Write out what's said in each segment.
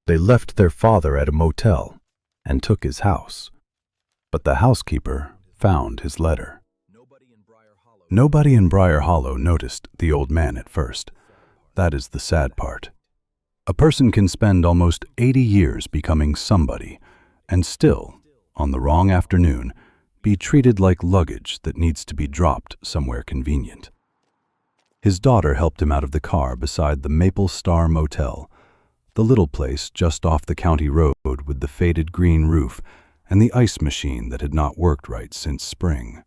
They left their father at a motel and took his house. But the housekeeper found his letter. Nobody in Briar Hollow noticed the old man at first. That is the sad part. A person can spend almost 80 years becoming somebody and still, on the wrong afternoon, be treated like luggage that needs to be dropped somewhere convenient. His daughter helped him out of the car beside the Maple Star Motel, the little place just off the county road with the faded green roof and the ice machine that had not worked right since spring.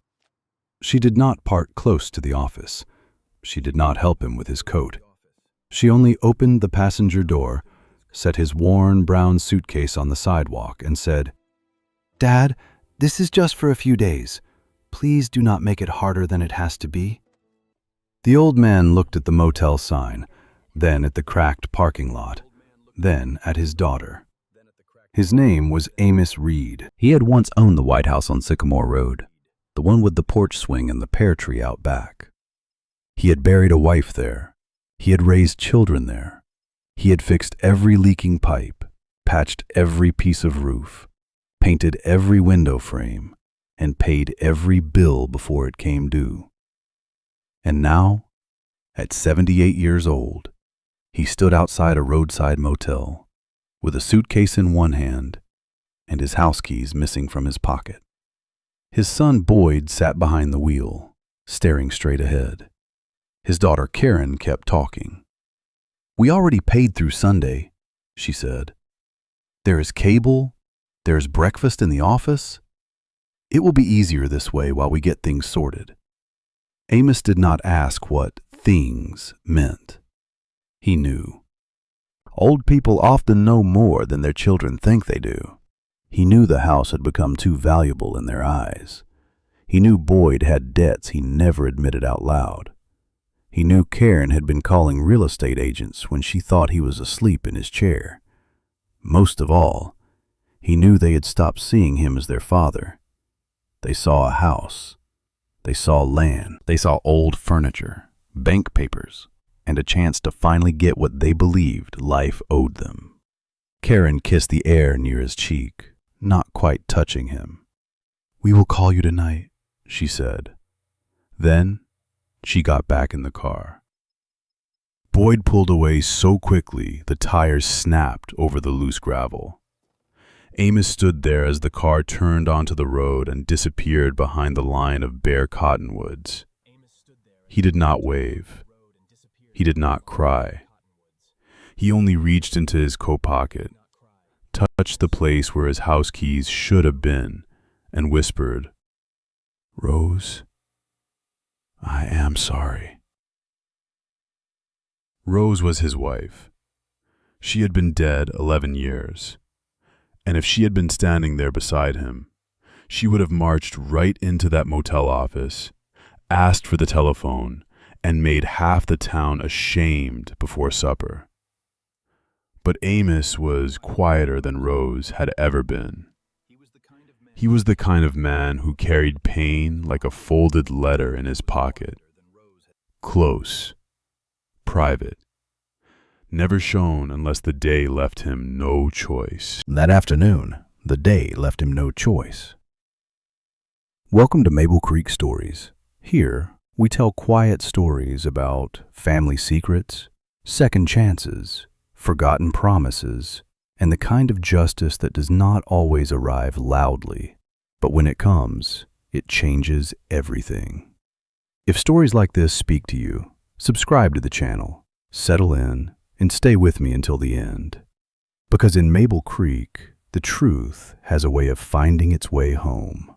She did not park close to the office. She did not help him with his coat. She only opened the passenger door, set his worn brown suitcase on the sidewalk, and said, "Dad, this is just for a few days. Please do not make it harder than it has to be." The old man looked at the motel sign, then at the cracked parking lot, then at his daughter. His name was Amos Reed. He had once owned the White House on Sycamore Road, the one with the porch swing and the pear tree out back. He had buried a wife there. He had raised children there. He had fixed every leaking pipe, patched every piece of roof, painted every window frame, and paid every bill before it came due. And now, at 78 years old, he stood outside a roadside motel with a suitcase in one hand and his house keys missing from his pocket. His son Boyd sat behind the wheel, staring straight ahead. His daughter Karen kept talking. "We already paid through Sunday," she said. "There is cable. There is breakfast in the office. It will be easier this way while we get things sorted." Amos did not ask what things meant. He knew. Old people often know more than their children think they do. He knew the house had become too valuable in their eyes. He knew Boyd had debts he never admitted out loud. He knew Karen had been calling real estate agents when she thought he was asleep in his chair. Most of all, he knew they had stopped seeing him as their father. They saw a house. They saw land. They saw old furniture, bank papers, and a chance to finally get what they believed life owed them. Karen kissed the air near his cheek, not quite touching him. "We will call you tonight," she said. Then she got back in the car. Boyd pulled away so quickly the tires snapped over the loose gravel. Amos stood there as the car turned onto the road and disappeared behind the line of bare cottonwoods. He did not wave. He did not cry. He only reached into his coat pocket, touched the place where his house keys should have been, and whispered, "Rose, I am sorry." Rose was his wife. She had been dead 11 years. And if she had been standing there beside him, she would have marched right into that motel office, asked for the telephone, and made half the town ashamed before supper. But Amos was quieter than Rose had ever been. He was the kind of man who carried pain like a folded letter in his pocket. Close, private, never shown unless the day left him no choice. That afternoon, the day left him no choice. Welcome to Mabel Creek Stories. Here, we tell quiet stories about family secrets, second chances, forgotten promises, and the kind of justice that does not always arrive loudly, but when it comes, it changes everything. If stories like this speak to you, subscribe to the channel, settle in, and stay with me until the end. Because in Mabel Creek, the truth has a way of finding its way home.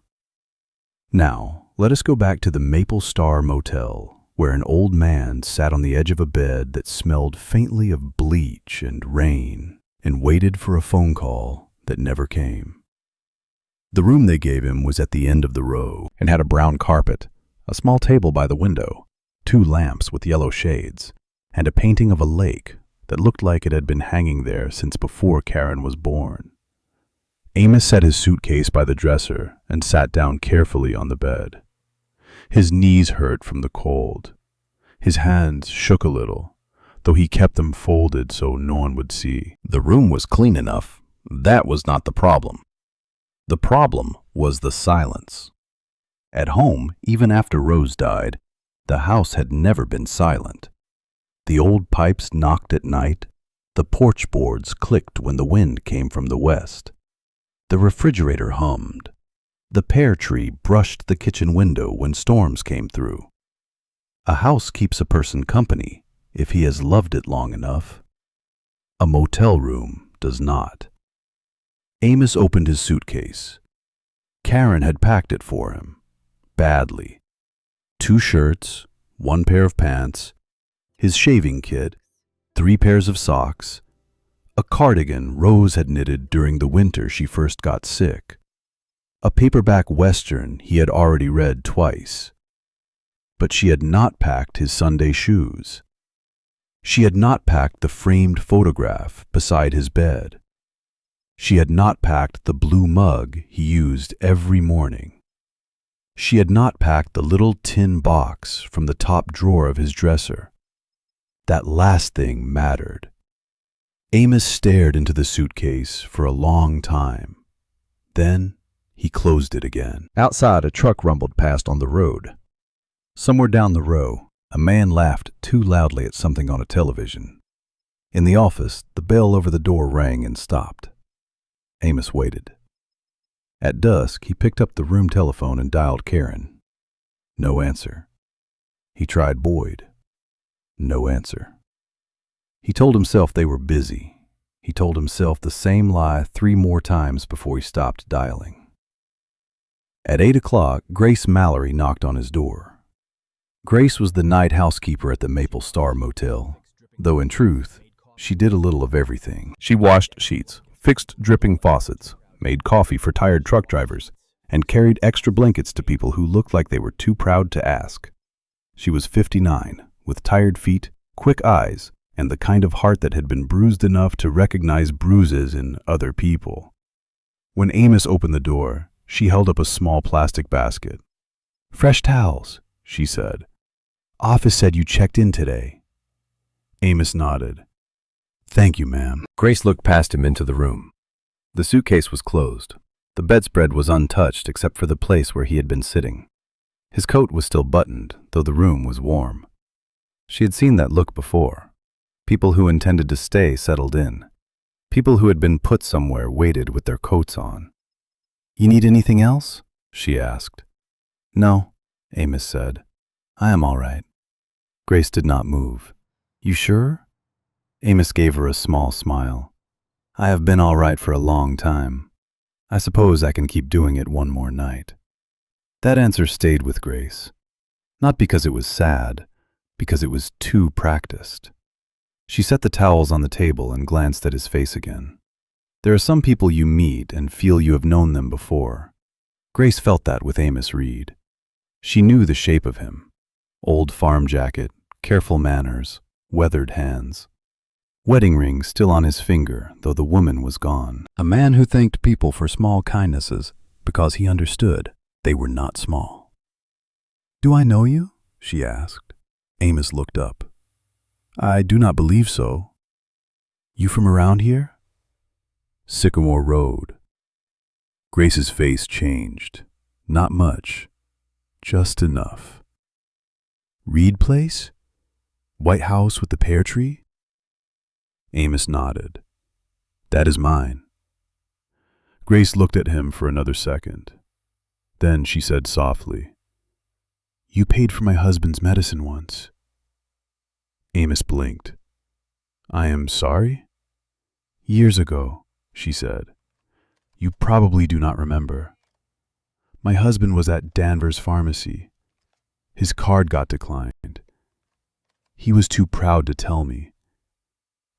Now, let us go back to the Maple Star Motel, where an old man sat on the edge of a bed that smelled faintly of bleach and rain and waited for a phone call that never came. The room they gave him was at the end of the row and had a brown carpet, a small table by the window, 2 lamps with yellow shades, and a painting of a lake that looked like it had been hanging there since before Karen was born. Amos set his suitcase by the dresser and sat down carefully on the bed. His knees hurt from the cold. His hands shook a little. though he kept them folded so no one would see. The room was clean enough. That was not the problem. The problem was the silence. At home, even after Rose died, the house had never been silent. The old pipes knocked at night. The porch boards clicked when the wind came from the west. The refrigerator hummed. The pear tree brushed the kitchen window when storms came through. A house keeps a person company if he has loved it long enough. A motel room does not. Amos opened his suitcase. Karen had packed it for him. Badly. 2 shirts, 1 pair of pants, his shaving kit, 3 pairs of socks, a cardigan Rose had knitted during the winter she first got sick, a paperback western he had already read twice. But she had not packed his Sunday shoes. She had not packed the framed photograph beside his bed. She had not packed the blue mug he used every morning. She had not packed the little tin box from the top drawer of his dresser. That last thing mattered. Amos stared into the suitcase for a long time. Then he closed it again. Outside, a truck rumbled past on the road. Somewhere down the row, a man laughed too loudly at something on a television. In the office, the bell over the door rang and stopped. Amos waited. At dusk, he picked up the room telephone and dialed Karen. No answer. He tried Boyd. No answer. He told himself they were busy. He told himself the same lie 3 more times before he stopped dialing. At 8 o'clock, Grace Mallory knocked on his door. Grace was the night housekeeper at the Maple Star Motel, though in truth, she did a little of everything. She washed sheets, fixed dripping faucets, made coffee for tired truck drivers, and carried extra blankets to people who looked like they were too proud to ask. She was 59, with tired feet, quick eyes, and the kind of heart that had been bruised enough to recognize bruises in other people. When Amos opened the door, she held up a small plastic basket. "Fresh towels," she said. "Office said you checked in today." Amos nodded. "Thank you, ma'am." Grace looked past him into the room. The suitcase was closed. The bedspread was untouched except for the place where he had been sitting. His coat was still buttoned, though the room was warm. She had seen that look before. People who intended to stay settled in. People who had been put somewhere waited with their coats on. "You need anything else?" she asked. "No," Amos said. "I am all right." Grace did not move. "You sure?" Amos gave her a small smile. "I have been all right for a long time. I suppose I can keep doing it one more night." That answer stayed with Grace. Not because it was sad, because it was too practiced. She set the towels on the table and glanced at his face again. There are some people you meet and feel you have known them before. Grace felt that with Amos Reed. She knew the shape of him. Old farm jacket, careful manners, weathered hands. Wedding ring still on his finger, though the woman was gone. A man who thanked people for small kindnesses because he understood they were not small. "Do I know you?" she asked. Amos looked up. "I do not believe so." "You from around here?" "Sycamore Road." Grace's face changed. Not much. Just enough. "Reed Place? White house with the pear tree?" Amos nodded. "That is mine." Grace looked at him for another second. Then she said softly, "You paid for my husband's medicine once." Amos blinked. "I am sorry?" "Years ago," she said. "You probably do not remember. My husband was at Danvers Pharmacy. His card got declined. He was too proud to tell me.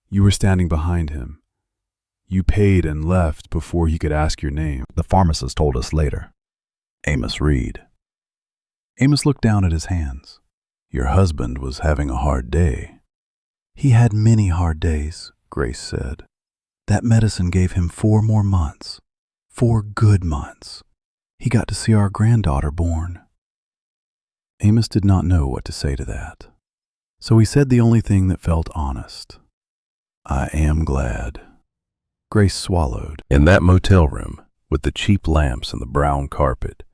You were standing behind him. You paid and left before he could ask your name. The pharmacist told us later. Amos Reed." Amos looked down at his hands. "Your husband was having a hard day." "He had many hard days," Grace said. "That medicine gave him 4 more months. 4 good months. He got to see our granddaughter born." Amos did not know what to say to that. So he said the only thing that felt honest. I am glad. Grace swallowed. In that motel room, with the cheap lamps and the brown carpet,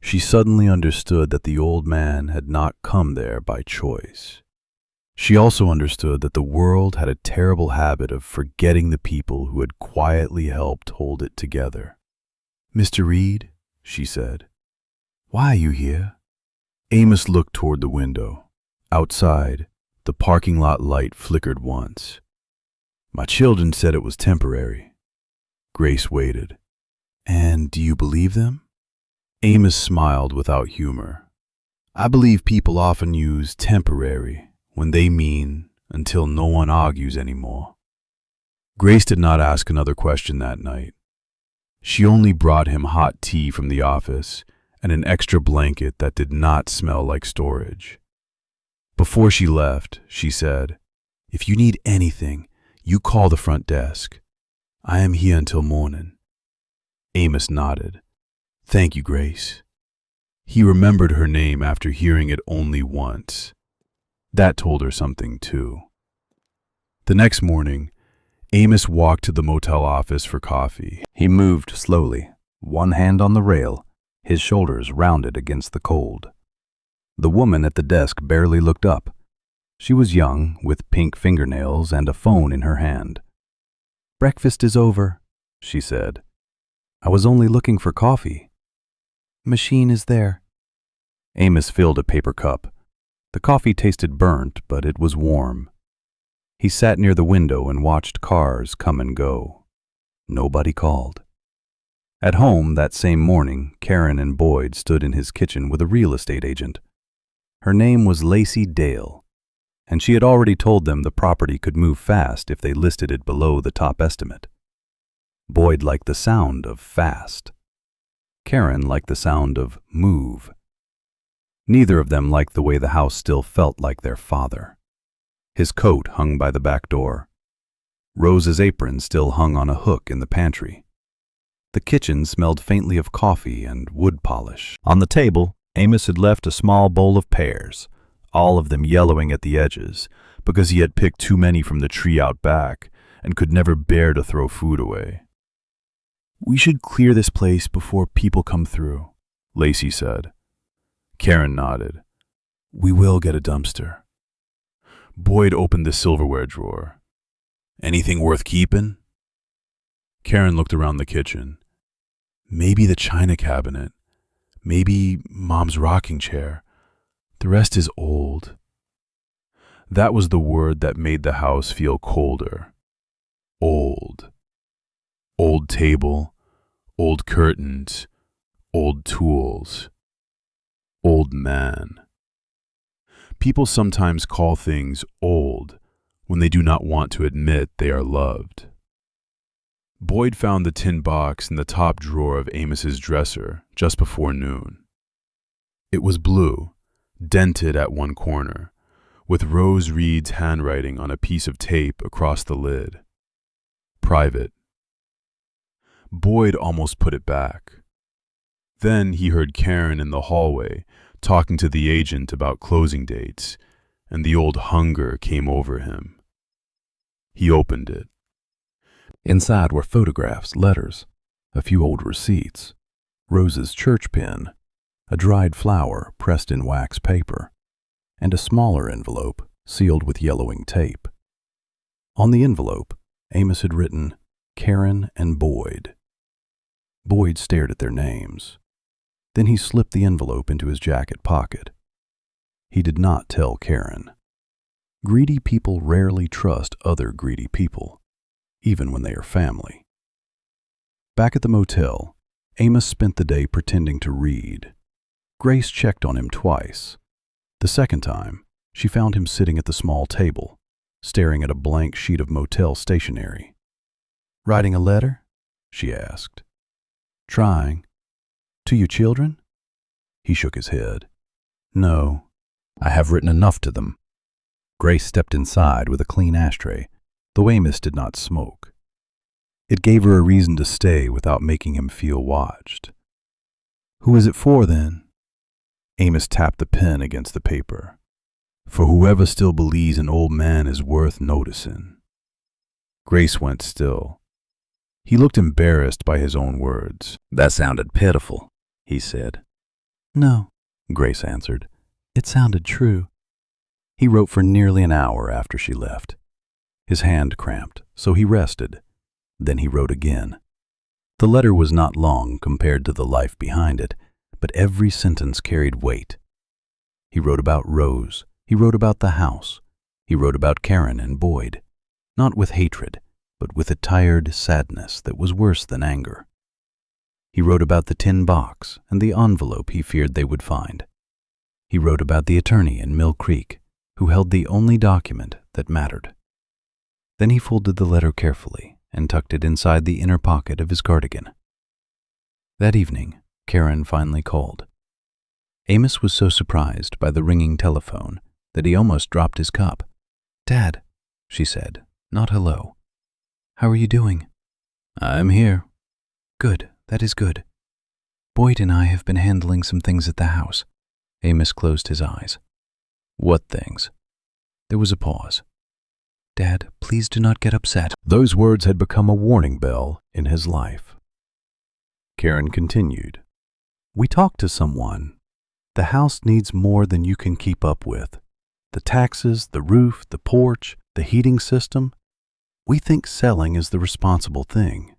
she suddenly understood that the old man had not come there by choice. She also understood that the world had a terrible habit of forgetting the people who had quietly helped hold it together. Mr. Reed, she said, why are you here? Amos looked toward the window. Outside, the parking lot light flickered once. My children said it was temporary. Grace waited. And do you believe them? Amos smiled without humor. I believe people often use temporary when they mean until no one argues anymore. Grace did not ask another question that night. She only brought him hot tea from the office and an extra blanket that did not smell like storage. Before she left, she said, if you need anything, you call the front desk. I am here until morning. Amos nodded. Thank you, Grace. He remembered her name after hearing it only once. That told her something, too. The next morning, Amos walked to the motel office for coffee. He moved slowly, one hand on the rail, his shoulders rounded against the cold. The woman at the desk barely looked up. She was young, with pink fingernails and a phone in her hand. Breakfast is over, she said. I was only looking for coffee. Machine is there. Amos filled a paper cup. The coffee tasted burnt, but it was warm. He sat near the window and watched cars come and go. Nobody called. At home that same morning, Karen and Boyd stood in his kitchen with a real estate agent. Her name was Lacey Dale, and she had already told them the property could move fast if they listed it below the top estimate. Boyd liked the sound of fast. Karen liked the sound of move. Neither of them liked the way the house still felt like their father. His coat hung by the back door. Rose's apron still hung on a hook in the pantry. The kitchen smelled faintly of coffee and wood polish. On the table, Amos had left a small bowl of pears, all of them yellowing at the edges, because he had picked too many from the tree out back and could never bear to throw food away. We should clear this place before people come through, Lacey said. Karen nodded. We will get a dumpster. Boyd opened the silverware drawer. Anything worth keeping? Karen looked around the kitchen. Maybe the china cabinet. Maybe Mom's rocking chair. The rest is old. That was the word that made the house feel colder. Old. Old table, old curtains, old tools, old man. People sometimes call things old when they do not want to admit they are loved. Boyd found the tin box in the top drawer of Amos's dresser just before noon. It was blue, dented at one corner, with Rose Reed's handwriting on a piece of tape across the lid. Private. Boyd almost put it back. Then he heard Karen in the hallway talking to the agent about closing dates, and the old hunger came over him. He opened it. Inside were photographs, letters, a few old receipts, Rose's church pin, a dried flower pressed in wax paper, and a smaller envelope sealed with yellowing tape. On the envelope, Amos had written, Karen and Boyd. Boyd stared at their names. Then he slipped the envelope into his jacket pocket. He did not tell Karen. Greedy people rarely trust other greedy people, even when they are family. Back at the motel, Amos spent the day pretending to read. Grace checked on him twice. The second time, she found him sitting at the small table, staring at a blank sheet of motel stationery. Writing a letter? She asked. Trying. To your children? He shook his head. No, I have written enough to them. Grace stepped inside with a clean ashtray, though Amos did not smoke. It gave her a reason to stay without making him feel watched. Who is it for, then? Amos tapped the pen against the paper. For whoever still believes an old man is worth noticing. Grace went still. He looked embarrassed by his own words. That sounded pitiful, he said. No, Grace answered. It sounded true. He wrote for nearly an hour after she left. His hand cramped, so he rested. Then he wrote again. The letter was not long compared to the life behind it, but every sentence carried weight. He wrote about Rose. He wrote about the house. He wrote about Karen and Boyd, not with hatred, but with a tired sadness that was worse than anger. He wrote about the tin box and the envelope he feared they would find. He wrote about the attorney in Mill Creek, who held the only document that mattered. Then he folded the letter carefully and tucked it inside the inner pocket of his cardigan. That evening, Karen finally called. Amos was so surprised by the ringing telephone that he almost dropped his cup. "Dad," she said, not hello. "How are you doing?" "I'm here." "Good, that is good. Boyd and I have been handling some things at the house." Amos closed his eyes. "What things?" There was a pause. "Dad, please do not get upset." Those words had become a warning bell in his life. Karen continued. "We talked to someone. The house needs more than you can keep up with. The taxes, the roof, the porch, the heating system. We think selling is the responsible thing."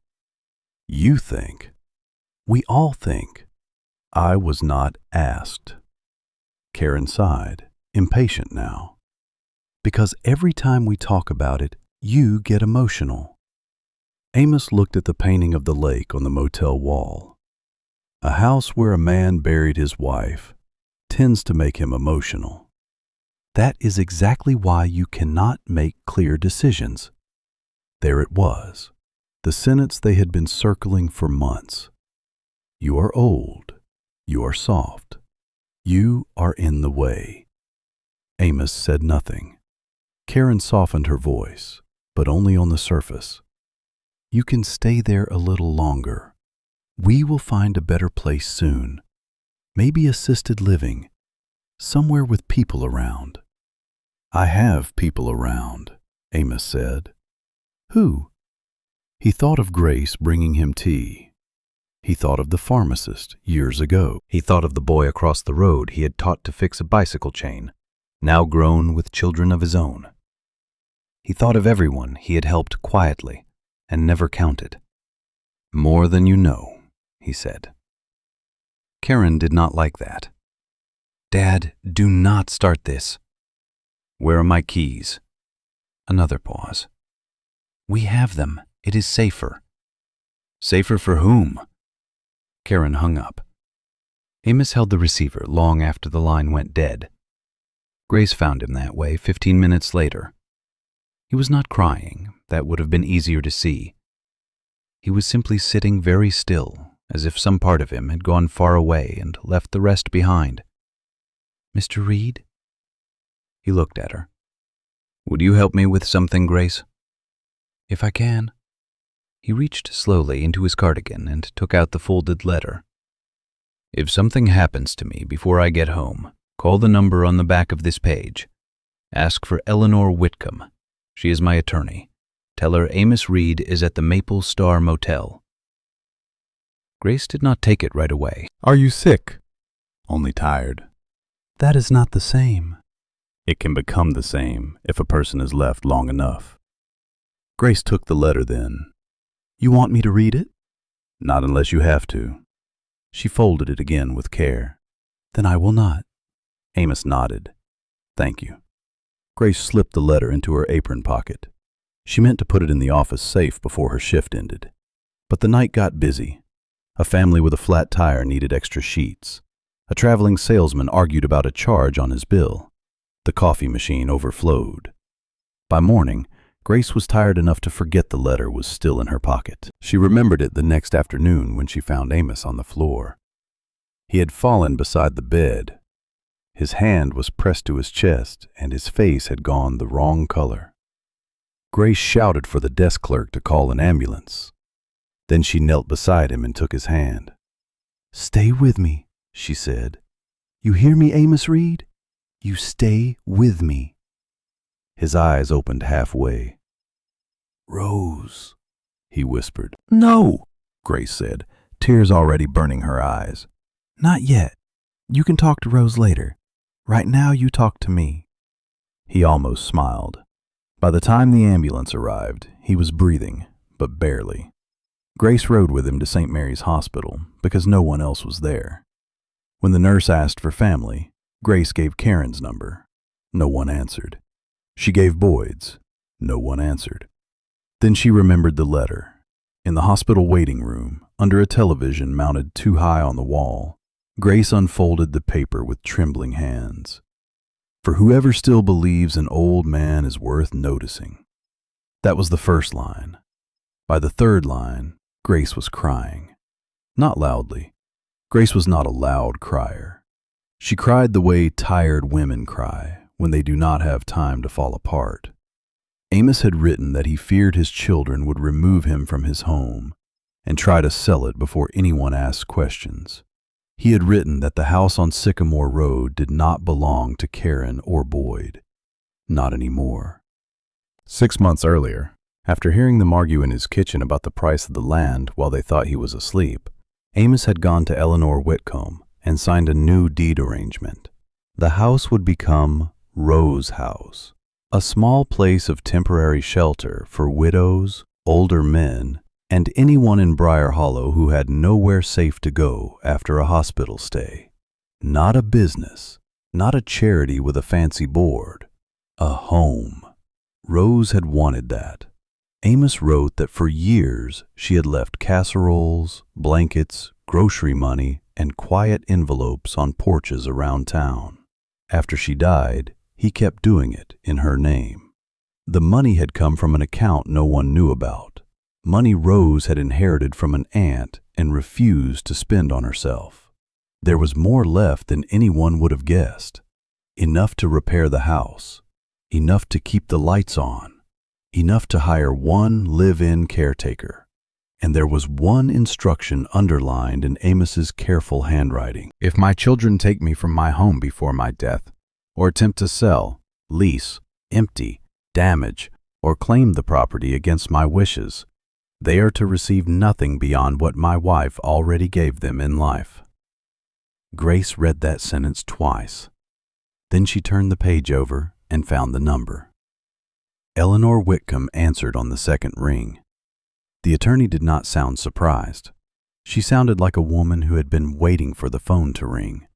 "You think?" "We all think." "I was not asked." Karen sighed, impatient now. "Because every time we talk about it, you get emotional." Amos looked at the painting of the lake on the motel wall. A house where a man buried his wife tends to make him emotional. That is exactly why you cannot make clear decisions. There it was, the sentence they had been circling for months. You are old. You are soft. You are in the way. Amos said nothing. Karen softened her voice, but only on the surface. You can stay there a little longer. We will find a better place soon. Maybe assisted living, somewhere with people around. I have people around, Amos said. Who? He thought of Grace bringing him tea. He thought of the pharmacist years ago. He thought of the boy across the road he had taught to fix a bicycle chain, now grown with children of his own. He thought of everyone he had helped quietly and never counted. More than you know, he said. Karen did not like that. Dad, do not start this. Where are my keys? Another pause. We have them. It is safer. Safer for whom? Karen hung up. Amos held the receiver long after the line went dead. Grace found him that way 15 minutes later. He was not crying. That would have been easier to see. He was simply sitting very still, as if some part of him had gone far away and left the rest behind. Mr. Reed? He looked at her. Would you help me with something, Grace? If I can. He reached slowly into his cardigan and took out the folded letter. If something happens to me before I get home, call the number on the back of this page. Ask for Eleanor Whitcomb. She is my attorney. Tell her Amos Reed is at the Maple Star Motel. Grace did not take it right away. Are you sick? Only tired. That is not the same. It can become the same if a person is left long enough. Grace took the letter then. You want me to read it? Not unless you have to. She folded it again with care. Then I will not. Amos nodded. Thank you. Grace slipped the letter into her apron pocket. She meant to put it in the office safe before her shift ended. But the night got busy. A family with a flat tire needed extra sheets. A traveling salesman argued about a charge on his bill. The coffee machine overflowed. By morning, Grace was tired enough to forget the letter was still in her pocket. She remembered it the next afternoon when she found Amos on the floor. He had fallen beside the bed. His hand was pressed to his chest, and his face had gone the wrong color. Grace shouted for the desk clerk to call an ambulance. Then she knelt beside him and took his hand. Stay with me, she said. You hear me, Amos Reed? You stay with me." His eyes opened halfway. "Rose," he whispered. "No," Grace said, tears already burning her eyes. "Not yet. You can talk to Rose later. Right now you talk to me." He almost smiled. By the time the ambulance arrived, he was breathing, but barely. Grace rode with him to St. Mary's Hospital because no one else was there. When the nurse asked for family, Grace gave Karen's number. No one answered. She gave Boyd's. No one answered. Then she remembered the letter. In the hospital waiting room, under a television mounted too high on the wall, Grace unfolded the paper with trembling hands. "For whoever still believes an old man is worth noticing." That was the first line. By the third line, Grace was crying. Not loudly. Grace was not a loud crier. She cried the way tired women cry when they do not have time to fall apart. Amos had written that he feared his children would remove him from his home and try to sell it before anyone asked questions. He had written that the house on Sycamore Road did not belong to Karen or Boyd. Not anymore. 6 months earlier, after hearing them argue in his kitchen about the price of the land while they thought he was asleep, Amos had gone to Eleanor Whitcomb and signed a new deed arrangement. The house would become Rose House, a small place of temporary shelter for widows, older men, and anyone in Briar Hollow who had nowhere safe to go after a hospital stay. Not a business, not a charity with a fancy board. A home. Rose had wanted that. Amos wrote that for years she had left casseroles, blankets, grocery money, and quiet envelopes on porches around town. After she died, he kept doing it in her name. The money had come from an account no one knew about. Money Rose had inherited from an aunt and refused to spend on herself. There was more left than anyone would have guessed. Enough to repair the house. Enough to keep the lights on. Enough to hire one live-in caretaker. And there was one instruction underlined in Amos's careful handwriting. "If my children take me from my home before my death, or attempt to sell, lease, empty, damage, or claim the property against my wishes, they are to receive nothing beyond what my wife already gave them in life." Grace read that sentence twice. Then she turned the page over and found the number. Eleanor Whitcomb answered on the second ring. The attorney did not sound surprised. She sounded like a woman who had been waiting for the phone to ring.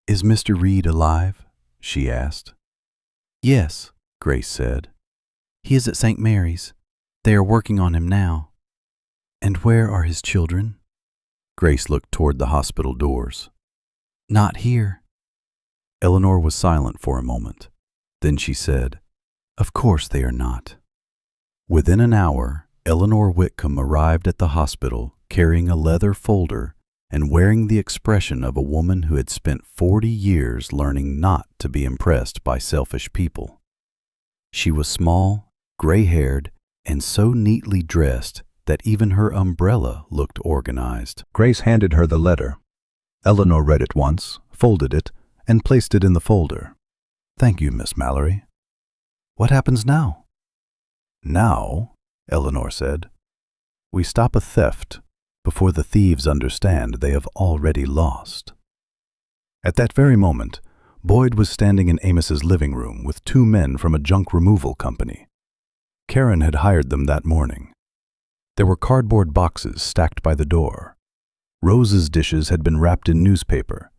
"Is Mr. Reed alive?" she asked. "Yes," Grace said. "He is at St. Mary's. They are working on him now." "And where are his children?" Grace looked toward the hospital doors. "Not here." Eleanor was silent for a moment. Then she said, "Of course they are not." Within an hour, Eleanor Whitcomb arrived at the hospital carrying a leather folder and wearing the expression of a woman who had spent 40 years learning not to be impressed by selfish people. She was small, gray-haired, and so neatly dressed that even her umbrella looked organized. Grace handed her the letter. Eleanor read it once, folded it, and placed it in the folder. "Thank you, Miss Mallory." "What happens now?" "Now," Eleanor said, "we stop a theft before the thieves understand they have already lost." At that very moment, Boyd was standing in Amos's living room with 2 men from a junk removal company. Karen had hired them that morning. There were cardboard boxes stacked by the door. Rose's dishes had been wrapped in newspaper.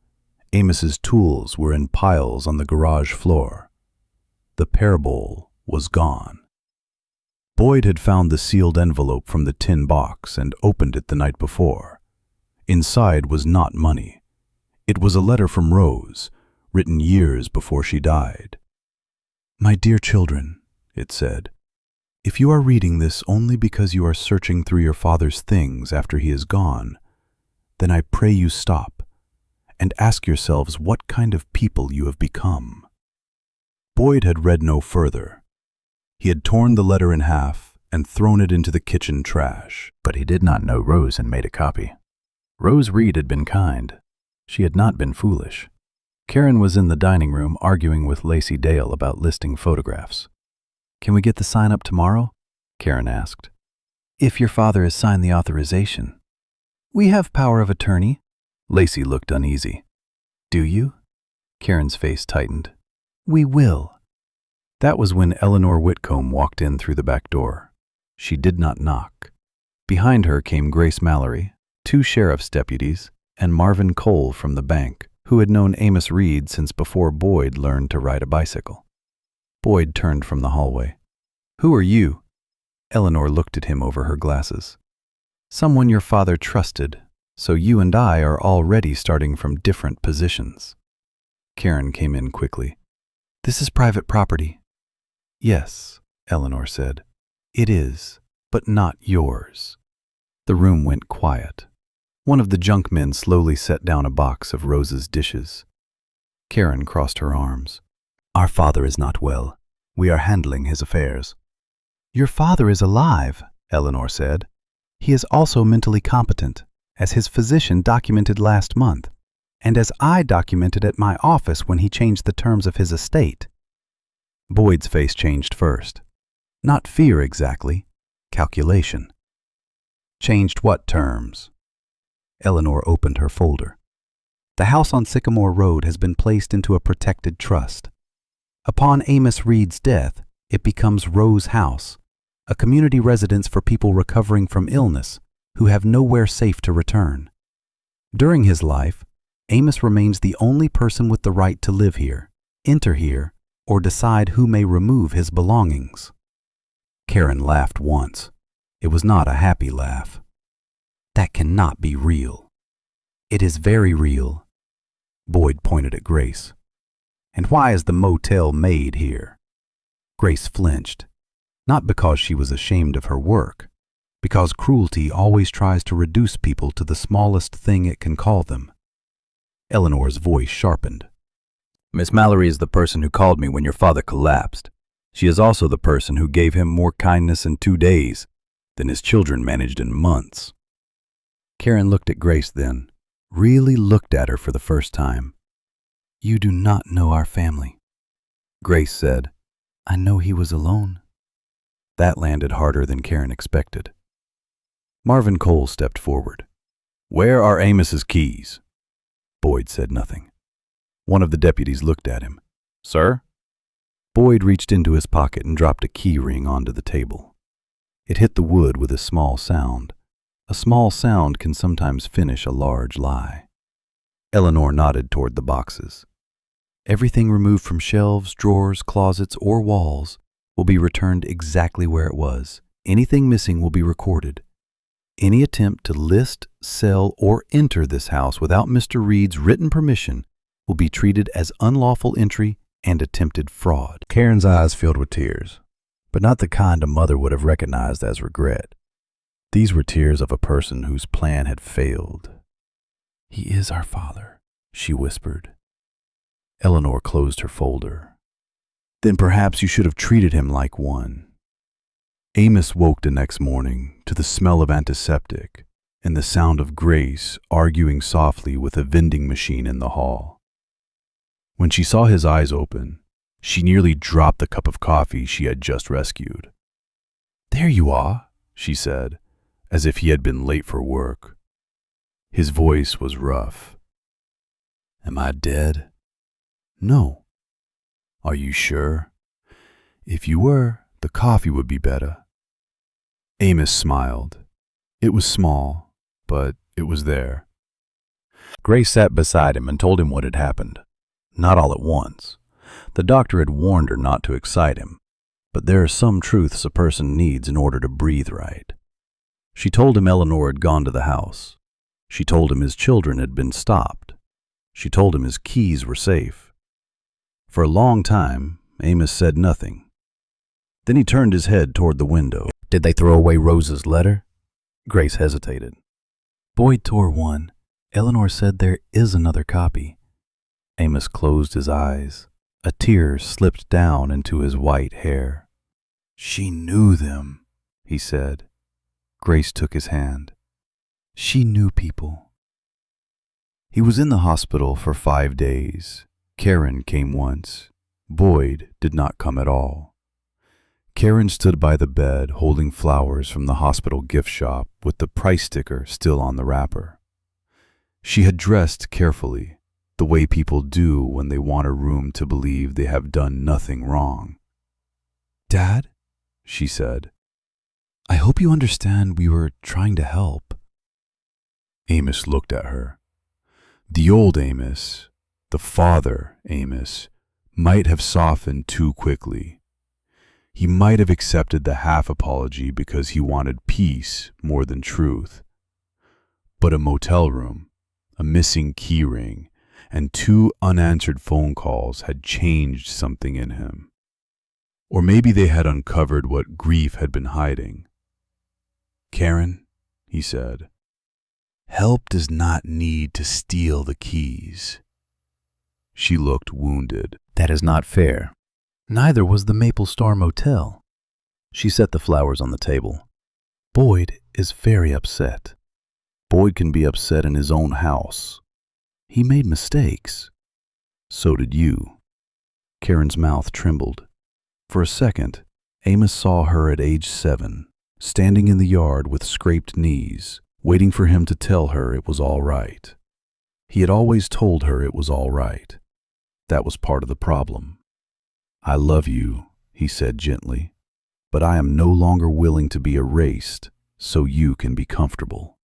Amos's tools were in piles on the garage floor. The pear bowl was gone. Boyd had found the sealed envelope from the tin box and opened it the night before. Inside was not money. It was a letter from Rose, written years before she died. "My dear children," it said, "if you are reading this only because you are searching through your father's things after he is gone, then I pray you stop and ask yourselves what kind of people you have become." Boyd had read no further. He had torn the letter in half and thrown it into the kitchen trash. But he did not know Rose had made a copy. Rose Reed had been kind. She had not been foolish. Karen was in the dining room arguing with Lacey Dale about listing photographs. "Can we get the sign up tomorrow?" Karen asked. "If your father has signed the authorization." "We have power of attorney." Lacey looked uneasy. "Do you?" Karen's face tightened. "We will." That was when Eleanor Whitcomb walked in through the back door. She did not knock. Behind her came Grace Mallory, 2 sheriff's deputies, and Marvin Cole from the bank, who had known Amos Reed since before Boyd learned to ride a bicycle. Boyd turned from the hallway. "Who are you?" Eleanor looked at him over her glasses. "Someone your father trusted, so you and I are already starting from different positions." Karen came in quickly. "This is private property." "Yes," Eleanor said. "It is, but not yours." The room went quiet. One of the junk men slowly set down a box of Rose's dishes. Karen crossed her arms. "Our father is not well. We are handling his affairs." "Your father is alive," Eleanor said. "He is also mentally competent, as his physician documented last month, and as I documented at my office when he changed the terms of his estate." Boyd's face changed first. Not fear exactly, calculation. "Changed what terms?" Eleanor opened her folder. "The house on Sycamore Road has been placed into a protected trust. Upon Amos Reed's death, it becomes Rose House, a community residence for people recovering from illness who have nowhere safe to return. During his life, Amos remains the only person with the right to live here, enter here, or decide who may remove his belongings." Karen laughed once. It was not a happy laugh. "That cannot be real." "It is very real." Boyd pointed at Grace. "And why is the motel made here?" Grace flinched, not because she was ashamed of her work, because cruelty always tries to reduce people to the smallest thing it can call them. Eleanor's voice sharpened. "Miss Mallory is the person who called me when your father collapsed. She is also the person who gave him more kindness in 2 days than his children managed in months." Karen looked at Grace then, really looked at her for the first time. "You do not know our family." Grace said, "I know he was alone." That landed harder than Karen expected. Marvin Cole stepped forward. "Where are Amos's keys?" Boyd said nothing. One of the deputies looked at him. "Sir?" Boyd reached into his pocket and dropped a key ring onto the table. It hit the wood with a small sound. A small sound can sometimes finish a large lie. Eleanor nodded toward the boxes. "Everything removed from shelves, drawers, closets, or walls will be returned exactly where it was. Anything missing will be recorded. Any attempt to list, sell, or enter this house without Mr. Reed's written permission will be treated as unlawful entry and attempted fraud." Karen's eyes filled with tears, but not the kind a mother would have recognized as regret. These were tears of a person whose plan had failed. "He is our father," she whispered. Eleanor closed her folder. "Then perhaps you should have treated him like one." Amos woke the next morning to the smell of antiseptic and the sound of Grace arguing softly with a vending machine in the hall. When she saw his eyes open, she nearly dropped the cup of coffee she had just rescued. "There you are," she said, as if he had been late for work. His voice was rough. "Am I dead?" "No." "Are you sure? If you were, the coffee would be better." Amos smiled. It was small, but it was there. Grace sat beside him and told him what had happened. Not all at once. The doctor had warned her not to excite him, but there are some truths a person needs in order to breathe right. She told him Eleanor had gone to the house. She told him his children had been stopped. She told him his keys were safe. For a long time, Amos said nothing. Then he turned his head toward the window. "Did they throw away Rose's letter?" Grace hesitated. "Boyd tore one. Eleanor said there is another copy." Amos closed his eyes. A tear slipped down into his white hair. "She knew them," he said. Grace took his hand. "She knew people." He was in the hospital for 5 days. Karen came once. Boyd did not come at all. Karen stood by the bed holding flowers from the hospital gift shop with the price sticker still on the wrapper. She had dressed carefully, the way people do when they want a room to believe they have done nothing wrong. "Dad," she said, "I hope you understand we were trying to help." Amos looked at her. The old Amos, the father Amos, might have softened too quickly. He might have accepted the half apology because he wanted peace more than truth. But a motel room, a missing key ring, and 2 unanswered phone calls had changed something in him. Or maybe they had uncovered what grief had been hiding. "Karen," he said, "help does not need to steal the keys." She looked wounded. "That is not fair. Neither was the Maple Star Motel." She set the flowers on the table. "Boyd is very upset. Boyd can be upset in his own house. He made mistakes. So did you." Karen's mouth trembled. For a second, Amos saw her at age 7, standing in the yard with scraped knees, waiting for him to tell her it was all right. He had always told her it was all right. That was part of the problem. "I love you," he said gently, "but I am no longer willing to be erased so you can be comfortable."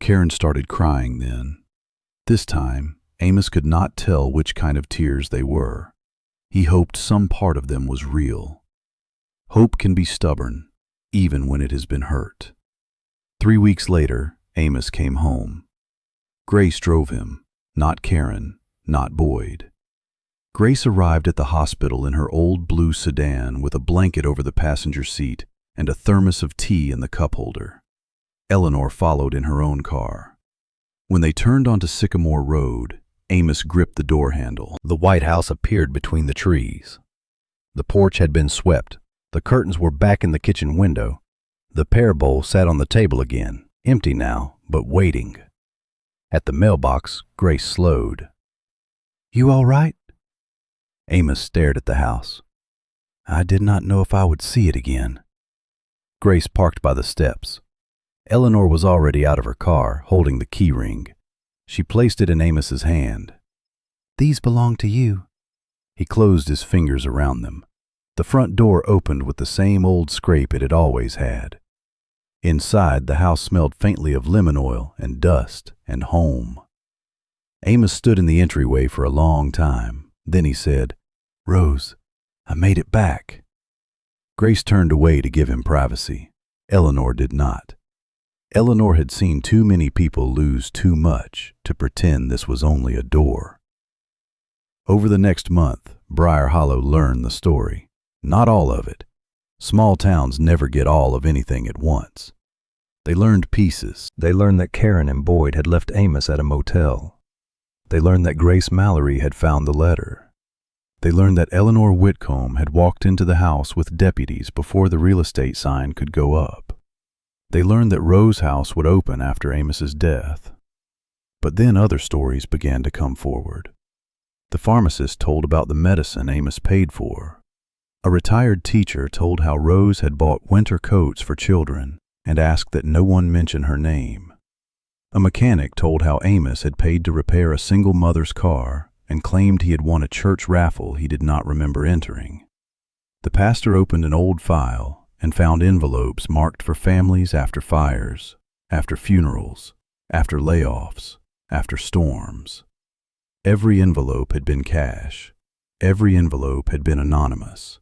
Karen started crying then. This time, Amos could not tell which kind of tears they were. He hoped some part of them was real. Hope can be stubborn, even when it has been hurt. 3 weeks later, Amos came home. Grace drove him, not Karen, not Boyd. Grace arrived at the hospital in her old blue sedan with a blanket over the passenger seat and a thermos of tea in the cup holder. Eleanor followed in her own car. When they turned onto Sycamore Road, Amos gripped the door handle. The White House appeared between the trees. The porch had been swept. The curtains were back in the kitchen window. The pear bowl sat on the table again, empty now, but waiting. At the mailbox, Grace slowed. "You all right?" Amos stared at the house. "I did not know if I would see it again." Grace parked by the steps. Eleanor was already out of her car, holding the key ring. She placed it in Amos's hand. "These belong to you." He closed his fingers around them. The front door opened with the same old scrape it had always had. Inside, the house smelled faintly of lemon oil and dust and home. Amos stood in the entryway for a long time. Then he said, "Rose, I made it back." Grace turned away to give him privacy. Eleanor did not. Eleanor had seen too many people lose too much to pretend this was only a door. Over the next month, Briar Hollow learned the story. Not all of it. Small towns never get all of anything at once. They learned pieces. They learned that Karen and Boyd had left Amos at a motel. They learned that Grace Mallory had found the letter. They learned that Eleanor Whitcomb had walked into the house with deputies before the real estate sign could go up. They learned that Rose House would open after Amos's death. But then other stories began to come forward. The pharmacist told about the medicine Amos paid for. A retired teacher told how Rose had bought winter coats for children and asked that no one mention her name. A mechanic told how Amos had paid to repair a single mother's car and claimed he had won a church raffle he did not remember entering. The pastor opened an old file and found envelopes marked for families after fires, after funerals, after layoffs, after storms. Every envelope had been cash. Every envelope had been anonymous.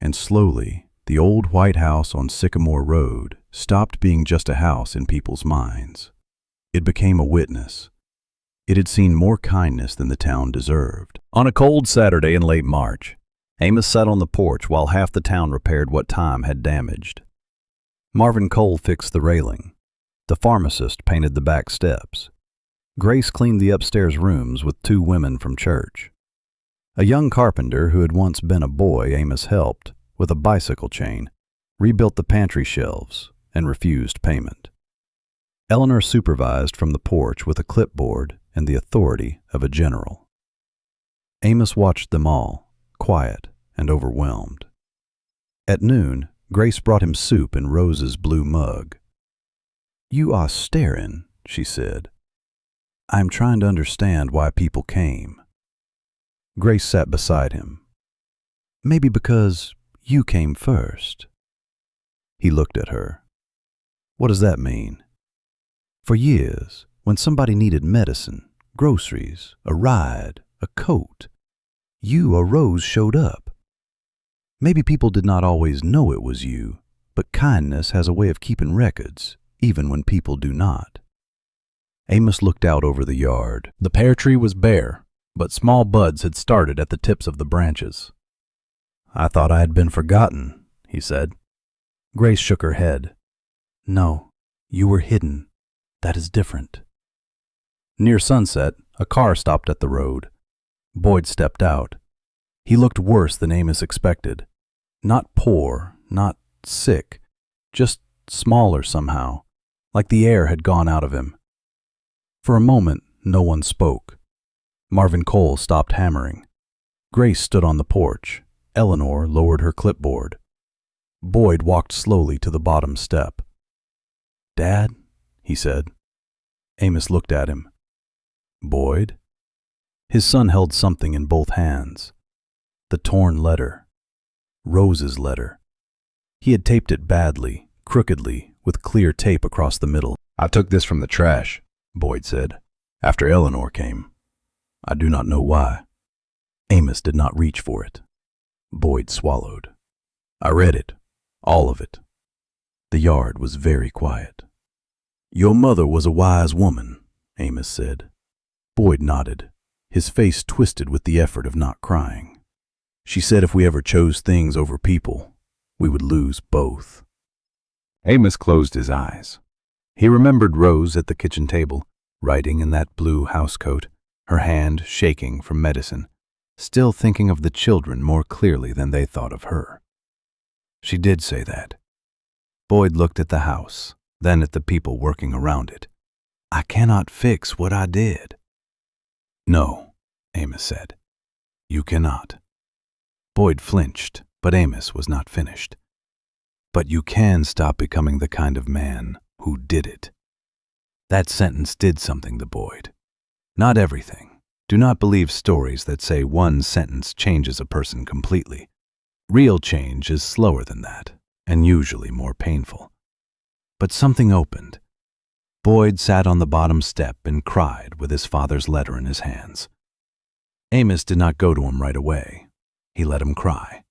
And slowly, the old White House on Sycamore Road stopped being just a house in people's minds. It became a witness. It had seen more kindness than the town deserved. On a cold Saturday in late March, Amos sat on the porch while half the town repaired what time had damaged. Marvin Cole fixed the railing. The pharmacist painted the back steps. Grace cleaned the upstairs rooms with 2 women from church. A young carpenter who had once been a boy Amos helped, with a bicycle chain, rebuilt the pantry shelves and refused payment. Eleanor supervised from the porch with a clipboard and the authority of a general. Amos watched them all, quiet and overwhelmed. At noon, Grace brought him soup in Rose's blue mug. "You are staring," she said. "I'm trying to understand why people came." Grace sat beside him. "Maybe because you came first." He looked at her. "What does that mean?" "For years, when somebody needed medicine, groceries, a ride, a coat, you or Rose showed up. Maybe people did not always know it was you, but kindness has a way of keeping records, even when people do not." Amos looked out over the yard. The pear tree was bare, but small buds had started at the tips of the branches. "I thought I had been forgotten," he said. Grace shook her head. "No, you were hidden. That is different." Near sunset, a car stopped at the road. Boyd stepped out. He looked worse than Amos expected. Not poor, not sick, just smaller somehow, like the air had gone out of him. For a moment, no one spoke. Marvin Cole stopped hammering. Grace stood on the porch. Eleanor lowered her clipboard. Boyd walked slowly to the bottom step. "Dad," he said. Amos looked at him. "Boyd?" His son held something in both hands. The torn letter. Rose's letter. He had taped it badly, crookedly, with clear tape across the middle. "I took this from the trash," Boyd said, "after Eleanor came. I do not know why." Amos did not reach for it. Boyd swallowed. "I read it. All of it." The yard was very quiet. "Your mother was a wise woman," Amos said. Boyd nodded, his face twisted with the effort of not crying. "She said if we ever chose things over people, we would lose both." Amos closed his eyes. He remembered Rose at the kitchen table, writing in that blue housecoat, her hand shaking from medicine, still thinking of the children more clearly than they thought of her. She did say that. Boyd looked at the house, then at the people working around it. "I cannot fix what I did." "No," Amos said. "You cannot." Boyd flinched, but Amos was not finished. "But you can stop becoming the kind of man who did it." That sentence did something to Boyd. Not everything. Do not believe stories that say one sentence changes a person completely. Real change is slower than that, and usually more painful. But something opened. Boyd sat on the bottom step and cried with his father's letter in his hands. Amos did not go to him right away. He let him cry.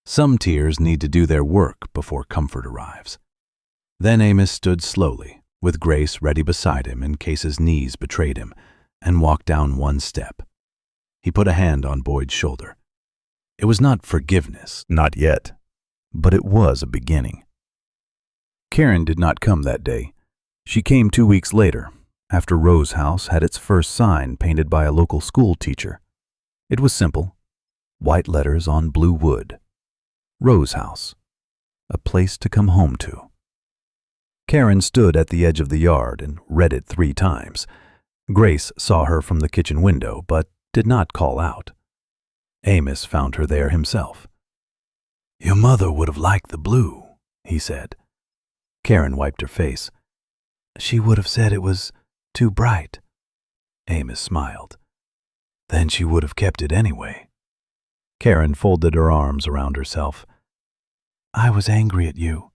Some tears need to do their work before comfort arrives. Then Amos stood slowly, with Grace ready beside him in case his knees betrayed him, and walked down one step. He put a hand on Boyd's shoulder. It was not forgiveness, not yet, but it was a beginning. Karen did not come that day. She came 2 weeks later, after Rose House had its first sign painted by a local school teacher. It was simple, white letters on blue wood. Rose House, a place to come home to. Karen stood at the edge of the yard and read it 3 times. Grace saw her from the kitchen window, but did not call out. Amos found her there himself. "Your mother would have liked the blue," he said. Karen wiped her face. "She would have said it was too bright." Amos smiled. "Then she would have kept it anyway." Karen folded her arms around herself. "I was angry at you.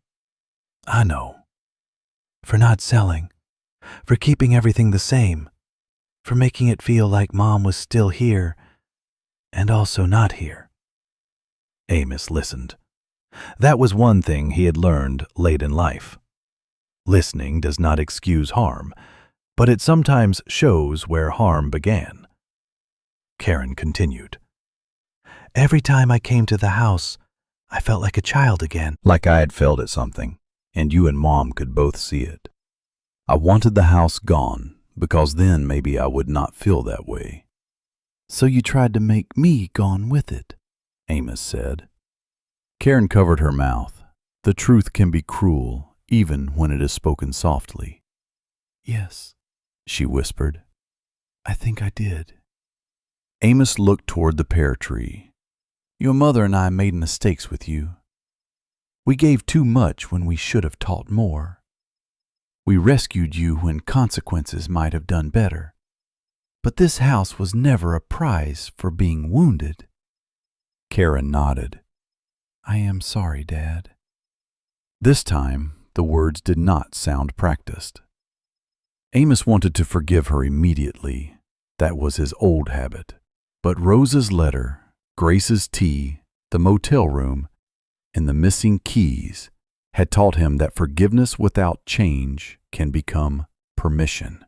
I know. For not selling. For keeping everything the same. For making it feel like Mom was still here, and also not here." Amos listened. That was one thing he had learned late in life. Listening does not excuse harm, but it sometimes shows where harm began. Karen continued. "Every time I came to the house, I felt like a child again." Like I had failed at something, and you and Mom could both see it. I wanted the house gone, because then maybe I would not feel that way. "So you tried to make me gone with it," Amos said. Karen covered her mouth. The truth can be cruel, even when it is spoken softly. "Yes," she whispered. "I think I did." Amos looked toward the pear tree. Your mother and I made mistakes with you. We gave too much when we should have taught more. We rescued you when consequences might have done better. But this house was never a prize for being wounded. Karen nodded. I am sorry, Dad. This time, the words did not sound practiced. Amos wanted to forgive her immediately. That was his old habit. But Rose's letter, Grace's tea, the motel room, and the missing keys had taught him that forgiveness without change can become permission.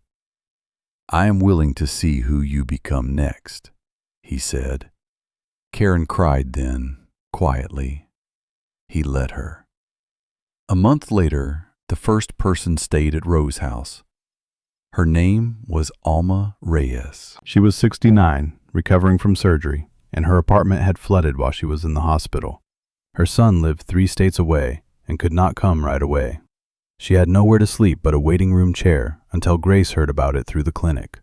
I am willing to see who you become next, he said. Karen cried then, quietly. He let her. A month later, the first person stayed at Rose's house. Her name was Alma Reyes. She was 69, recovering from surgery, and her apartment had flooded while she was in the hospital. Her son lived 3 states away and could not come right away. She had nowhere to sleep but a waiting room chair until Grace heard about it through the clinic.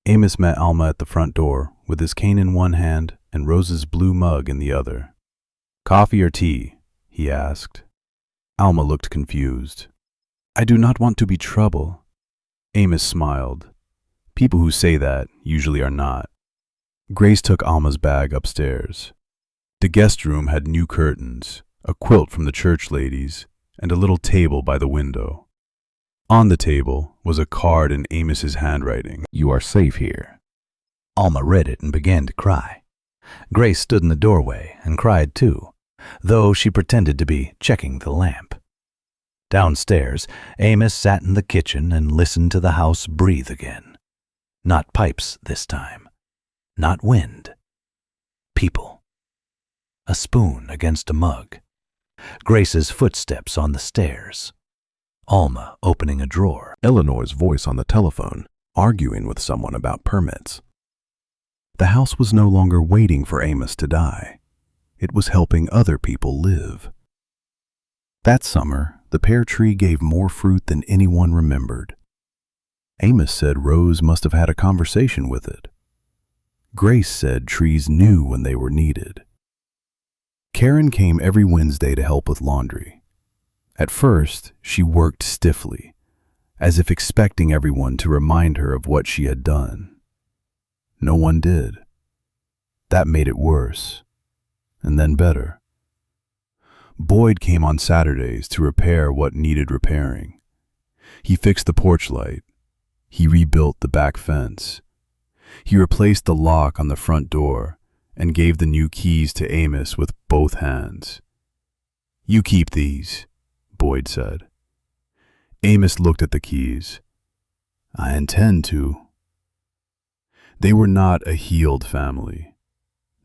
Amos met Alma at the front door with his cane in one hand and Rose's blue mug in the other. Coffee or tea? He asked. Alma looked confused. I do not want to be trouble. Amos smiled. People who say that usually are not. Grace took Alma's bag upstairs. The guest room had new curtains, a quilt from the church ladies, and a little table by the window. On the table was a card in Amos's handwriting. You are safe here. Alma read it and began to cry. Grace stood in the doorway and cried too, though she pretended to be checking the lamp. Downstairs, Amos sat in the kitchen and listened to the house breathe again. Not pipes this time. Not wind. People. A spoon against a mug. Grace's footsteps on the stairs. Alma opening a drawer. Eleanor's voice on the telephone, arguing with someone about permits. The house was no longer waiting for Amos to die. It was helping other people live. That summer, the pear tree gave more fruit than anyone remembered. Amos said Rose must have had a conversation with it. Grace said trees knew when they were needed. Karen came every Wednesday to help with laundry. At first, she worked stiffly, as if expecting everyone to remind her of what she had done. No one did. That made it worse, and then better. Boyd came on Saturdays to repair what needed repairing. He fixed the porch light. He rebuilt the back fence. He replaced the lock on the front door and gave the new keys to Amos with both hands. You keep these, Boyd said. Amos looked at the keys. I intend to. They were not a healed family.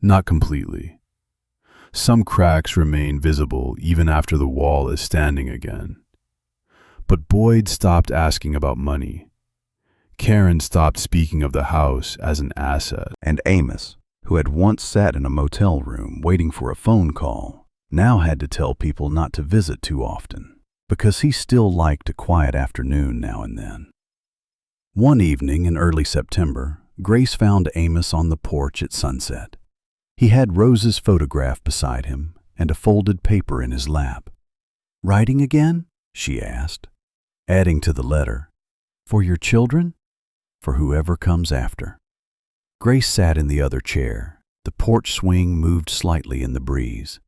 Not completely. Some cracks remain visible even after the wall is standing again. But Boyd stopped asking about money. Karen stopped speaking of the house as an asset. And Amos, who had once sat in a motel room waiting for a phone call, now had to tell people not to visit too often, because he still liked a quiet afternoon now and then. One evening in early September, Grace found Amos on the porch at sunset. He had Rose's photograph beside him and a folded paper in his lap. Writing again? She asked, adding to the letter, For your children? For whoever comes after. Grace sat in the other chair. The porch swing moved slightly in the breeze.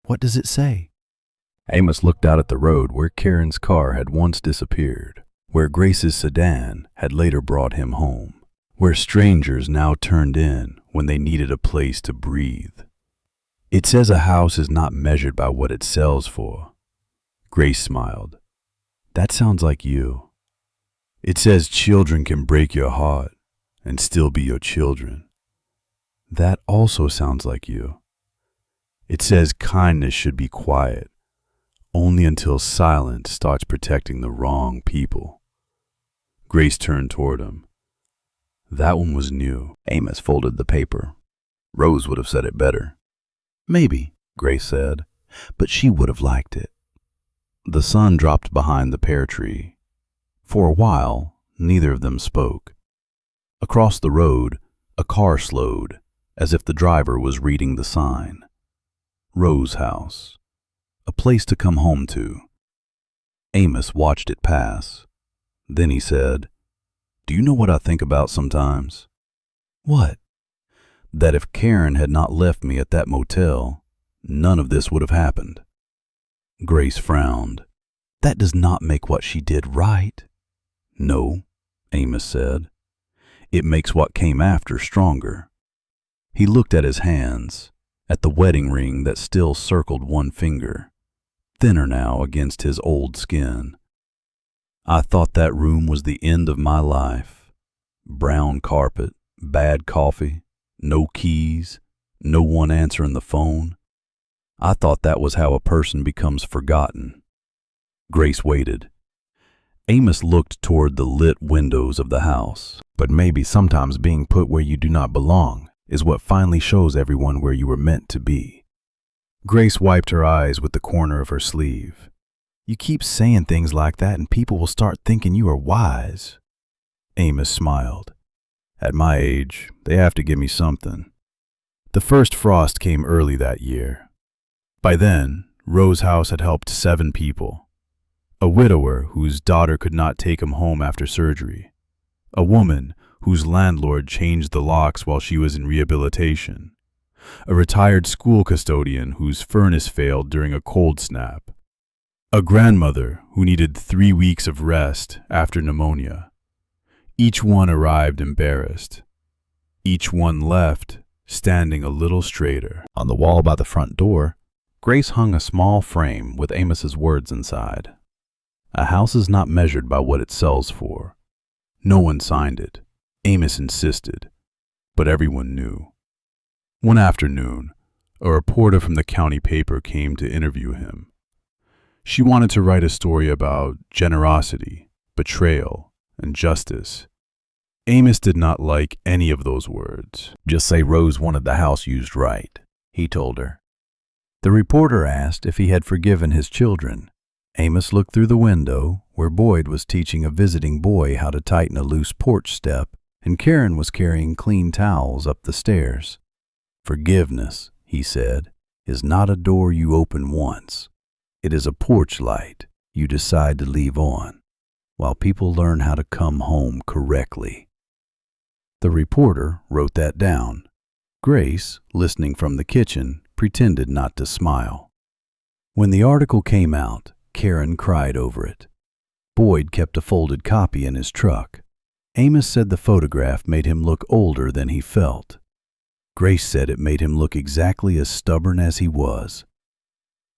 What does it say? Amos looked out at the road where Karen's car had once disappeared, where Grace's sedan had later brought him home, where strangers now turned in when they needed a place to breathe. It says a house is not measured by what it sells for. Grace smiled. That sounds like you. It says children can break your heart and still be your children. That also sounds like you. It says kindness should be quiet, only until silence starts protecting the wrong people. Grace turned toward him. That one was new. Amos folded the paper. Rose would have said it better. Maybe, Grace said, but she would have liked it. The sun dropped behind the pear tree. For a while, neither of them spoke. Across the road, A car slowed, as if the driver was reading the sign. Rose House. A place to come home to. Amos watched it pass. Then he said, "Do you know what I think about sometimes?" "What?" "That if Karen had not left me at that motel, none of this would have happened." Grace frowned. "That does not make what she did right." "No," Amos said. "It makes what came after stronger." He looked at his hands, at the wedding ring that still circled one finger, thinner now against his old skin. "I thought that room was the end of my life. Brown carpet, bad coffee, no keys, no one answering the phone. I thought that was how a person becomes forgotten." Grace waited. Amos looked toward the lit windows of the house. But maybe sometimes being put where you do not belong is what finally shows everyone where you were meant to be. Grace wiped her eyes with the corner of her sleeve. You keep saying things like that and people will start thinking you are wise. Amos smiled. At my age, they have to give me something. The first frost came early that year. By then, Rose House had helped 7 people. A widower whose daughter could not take him home after surgery. A woman whose landlord changed the locks while she was in rehabilitation. A retired school custodian whose furnace failed during a cold snap. A grandmother who needed 3 weeks of rest after pneumonia. Each one arrived embarrassed. Each one left standing a little straighter. On the wall by the front door, Grace hung a small frame with Amos's words inside. A house is not measured by what it sells for. No one signed it. Amos insisted, but everyone knew. One afternoon, a reporter from the county paper came to interview him. She wanted to write a story about generosity, betrayal, and justice. Amos did not like any of those words. "Just say Rose wanted the house used right," he told her. The reporter asked if he had forgiven his children. Amos looked through the window, where Boyd was teaching a visiting boy how to tighten a loose porch step, and Karen was carrying clean towels up the stairs. "Forgiveness," he said, "is not a door you open once. It is a porch light you decide to leave on, while people learn how to come home correctly." The reporter wrote that down. Grace, listening from the kitchen, pretended not to smile. When the article came out, Karen cried over it. Boyd kept a folded copy in his truck. Amos said the photograph made him look older than he felt. Grace said it made him look exactly as stubborn as he was.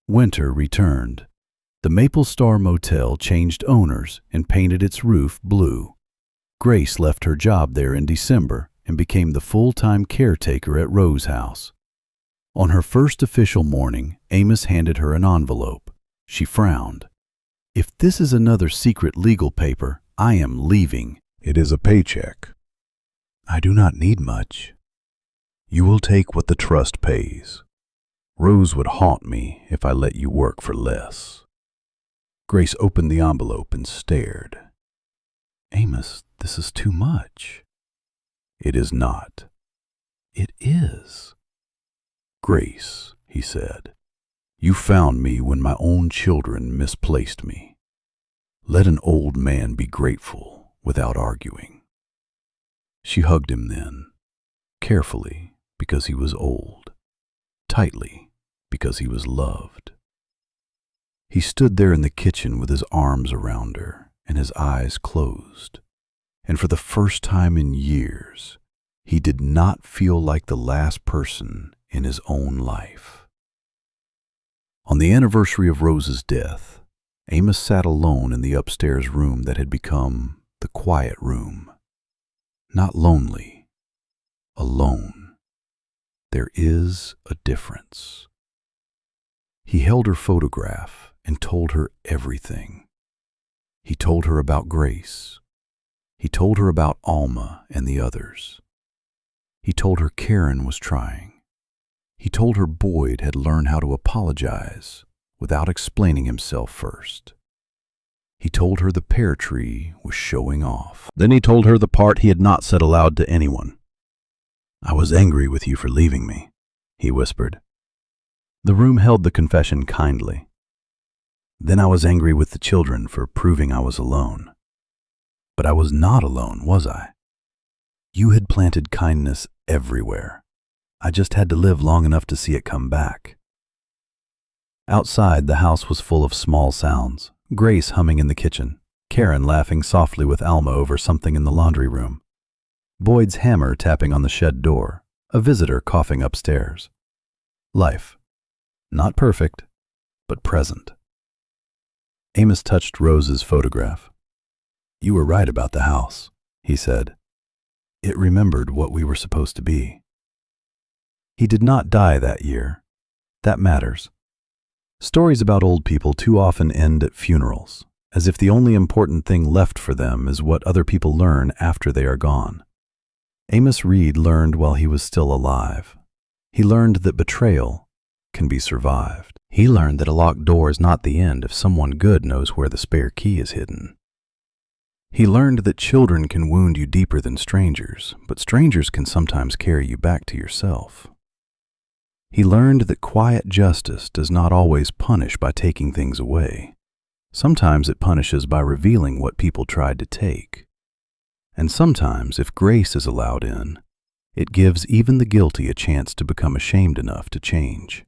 Winter returned. The Maple Star Motel changed owners and painted its roof blue. Grace left her job there in December and became the full-time caretaker at Rose House. On her first official morning, Amos handed her an envelope. She frowned. "If this is another secret legal paper, I am leaving." "It is a paycheck." "I do not need much." "You will take what the trust pays. Rose would haunt me if I let you work for less." Grace opened the envelope and stared. "Amos, this is too much." "It is not." "It is." "Grace," he said, "you found me when my own children misplaced me. Let an old man be grateful without arguing." She hugged him then, carefully because he was old, tightly because he was loved. He stood there in the kitchen with his arms around her and his eyes closed, and for the first time in years, he did not feel like the last person in his own life. On the anniversary of Rose's death, Amos sat alone in the upstairs room that had become the quiet room. Not lonely, alone. There is a difference. He held her photograph and told her everything. He told her about Grace. He told her about Alma and the others. He told her Karen was trying. He told her Boyd had learned how to apologize without explaining himself first. He told her the pear tree was showing off. Then he told her the part he had not said aloud to anyone. I was angry with you for leaving me, he whispered. The room held the confession kindly. Then I was angry with the children for proving I was alone. But I was not alone, was I? You had planted kindness everywhere. I just had to live long enough to see it come back. Outside, the house was full of small sounds. Grace humming in the kitchen, Karen laughing softly with Alma over something in the laundry room, Boyd's hammer tapping on the shed door, a visitor coughing upstairs. Life. Not perfect, but present. Amos touched Rose's photograph. You were right about the house, he said. It remembered what we were supposed to be. He did not die that year. That matters. Stories about old people too often end at funerals, as if the only important thing left for them is what other people learn after they are gone. Amos Reed learned while he was still alive. He learned that betrayal can be survived. He learned that a locked door is not the end if someone good knows where the spare key is hidden. He learned that children can wound you deeper than strangers, but strangers can sometimes carry you back to yourself. He learned that quiet justice does not always punish by taking things away. Sometimes it punishes by revealing what people tried to take. And sometimes, if grace is allowed in, it gives even the guilty a chance to become ashamed enough to change.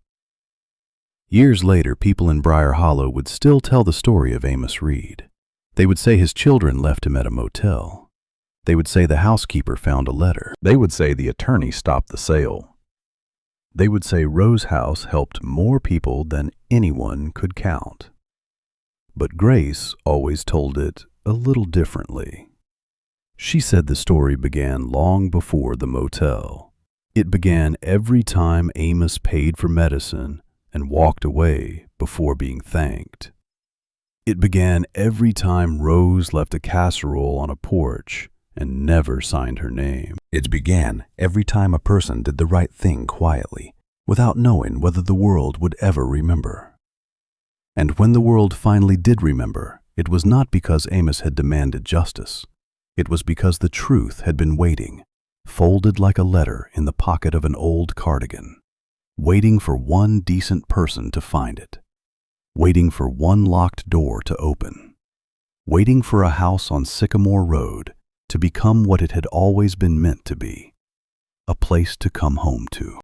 Years later, people in Briar Hollow would still tell the story of Amos Reed. They would say his children left him at a motel. They would say the housekeeper found a letter. They would say the attorney stopped the sale. They would say Rose House helped more people than anyone could count. But Grace always told it a little differently. She said the story began long before the motel. It began every time Amos paid for medicine and walked away before being thanked. It began every time Rose left a casserole on a porch and never signed her name. It began every time a person did the right thing quietly, without knowing whether the world would ever remember. And when the world finally did remember, it was not because Amos had demanded justice. It was because the truth had been waiting, folded like a letter in the pocket of an old cardigan, waiting for one decent person to find it, waiting for one locked door to open, waiting for a house on Sycamore Road to become what it had always been meant to be, a place to come home to.